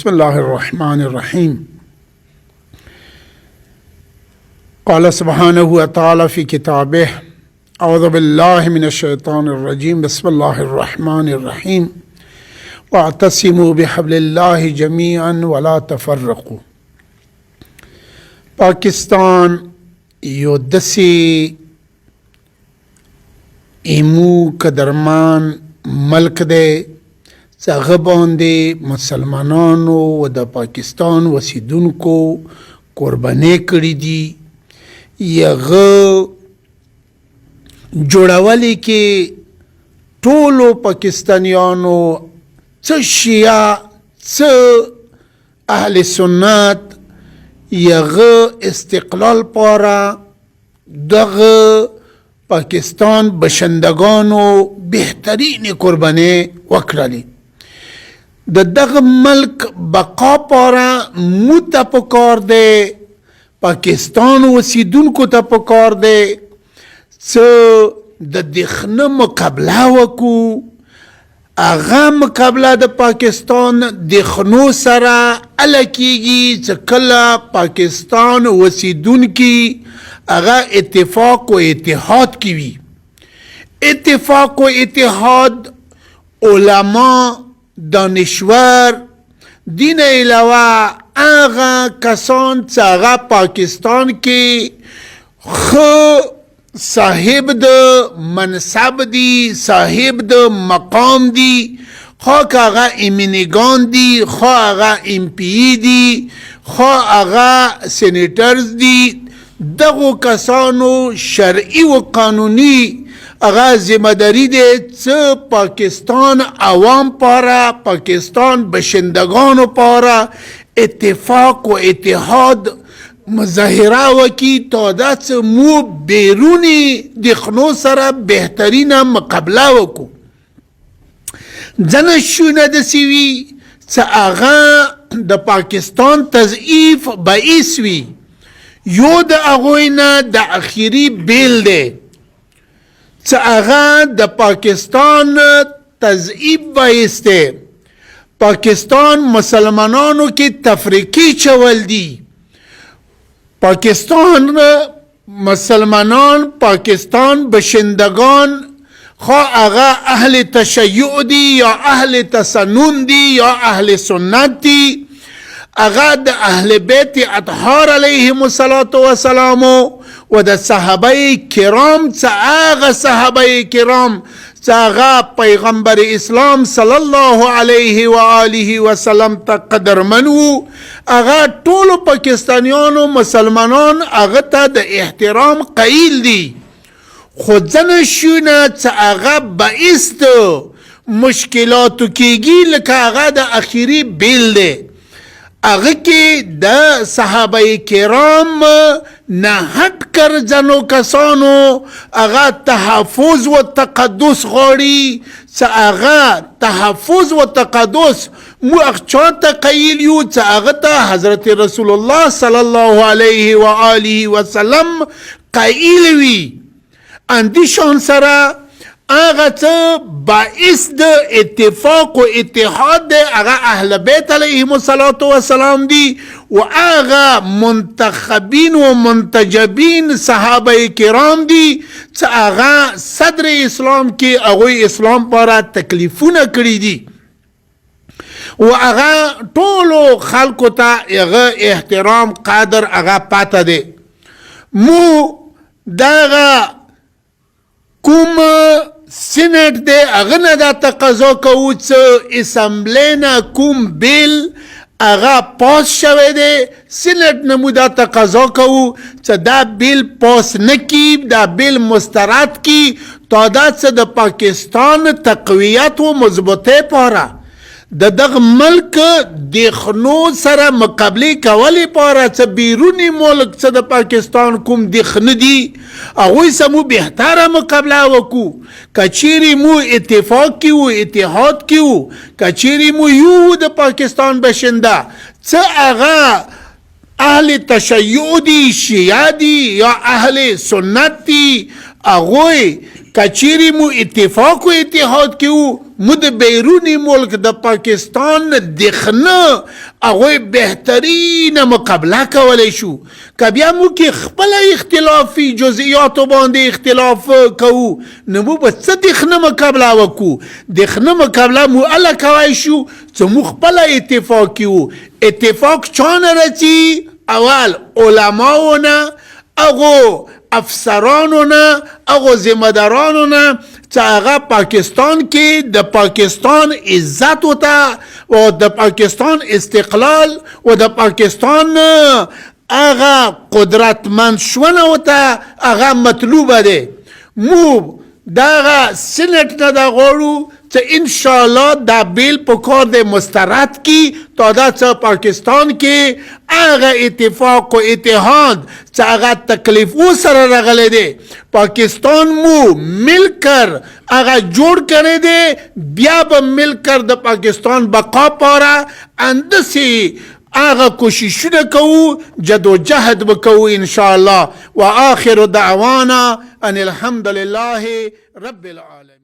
بسم الله الرحمن الرحيم. قال سبحانه وتعالى في كتابه: أعوذ بالله من الشيطان الرجيم، بسم الله الرحمن الرحيم. واعتصموا بحبل الله جميعا ولا تفرقوا. پاکستان یو دسی ایمو قدرمان ملک دے څه باندې مسلمانانو و د پاکستان وسیدونکو قرباني کړي دي. یغه جوړولې کې ټولو پاکستانیانو څه شیعه څه اهل سنت یغه استقلال پاره دغه پاکستان بشندگانو بهترین قرباني وکړلې. د دغه ملک بقا پاره موته پکار دی، پاکستان وسیدونکو ته پکار دی څه د دښنه مقابله وکړو. هغه مقابله د پاکستان دښنو سره اله کیږي چې کله پاکستان وسیدونکي هغه اتفاق و اتحاد کی وي. اتفاق و اتحاد علما، دانشور، دین علاوه هغه کسان چې هغه پاکستان کې خو صاحب د منصب دی، صاحب د مقام دی، خواک هغه ایمینگان دی، خواه هغه امپی دی، خواه هغه سینیټرز دی. دغو کسانو شرعی و قانونی اغا ذمہ داری دے څه پاکستان عوام پارا، پاکستان بشندگانو پارا اتفاق و اتحاد مظاهره وکي تا دا څه مو بیرونی دښنو سره بهترینه مقابله وکو. ځنه شونه داسې وي چې هغه د پاکستان تضعیف باعث وي. یو د هغوی نه د اخیری بیل دی چې هغه د پاکستان تضعیف باعث دی. پاکستان مسلمانانو کې تفریقی چول دی. پاکستان مسلمانان، پاکستان بشندگان، خواه اغا اهل تشیع دی یا اهل تسنن دی یا اهل سنت دی، اغا د اهل بیت اطهار علیهم السلام و د صحابه کرام څه اغا صحابه کرام څه اغا پیغمبر اسلام صلی الله علیه و آله وسلم ته قدرمن وو. اغا ټولو پاکستانیانو مسلمانان اغا ته د احترام قایل دي. خو ځنه شونه چې اغا باعث د مشکلاتو کیږي لکه اغا د اخیری بیل دی. اغه کې د صحابه کرام نه هټ کر ځنو کسانو اغه تحفظ و تقدس غواړي چې اغه تحفظ و تقدس مو اخچاته قیل یو چې اغه ته حضرت رسول الله صلی الله علیه و آله وسلم قیل وی. اندیشان سره اغه څه باعث د اتفاق و اتحاد دی اغه اهل بیت علیهم السلام دی و اغه منتخبین و منتجبین صحابه کرام دی چې اغه صدر اسلام کې اغوی اسلام پاره تکلیفونه کړی دي و اغه ټولو خلکو ته اغه احترام قادر اغه پاته دی. مو دغه کوم سینټ دی هغه نه دا تقاضا کوو چې اسمبلی نه کوم بیل هغه پاس شوی دی. سینټ نه مو دا تقاضا کوو چې دا بیل پاس نه کی، دا بیل مسترد کی تا دا چې د پاکستان تقویت و مضبوطی پاره د دغه ملک دښنو سره مقابله کولې پاره چې بیرونی ملک چې د پاکستان کوم دښنه دي هغوی سره مو بهتره مقابله وکړو. کچیرې مو اتفاق کې وو، اتحاد کې وو، کچیرې مو یو د پاکستان بشنده څه هغه اهل تشیع دی، شیعه دی یا اهل سنت دی، هغوی کچیری مو اتفاق و اتحاد کیو مو د بیرونی ملک د پاکستان دخنه هغوی بهترین مقابله کولی شو. که بیا مو کې خپل اختلافي جزئیاتو باندې اختلاف کوو نو مو به څه دخنه مقابله وکړو. دخنه مقابله مو اله کولی شو چې مو خپل اتفاق کیو. اتفاق چانه رسي؟ اول علماو نه، اغو افسرانو نه، اغو ذمه‌دارانو نه چې هغه پاکستان کې د پاکستان عزت وته او د پاکستان استقلال او د پاکستان هغه قدرتمند شونه وته هغه مطلوبه ده. مو دغه سینټ نه دا غواړو چې انشاءالله دا بیل په کار د مسترد کی تا دا چې پاکستان کې هغه اتفاق و اتحاد چې هغه تکلیفو سره راغلی دی پاکستان مو مل کر هغه جوړ کړی دی. بیا به مل کر د پاکستان بقا پاره اندسې هغه کوششونه کوو، جدوجهد وکوو انشاءالله. و آخر دعوانا ان الحمد لله رب العالمين.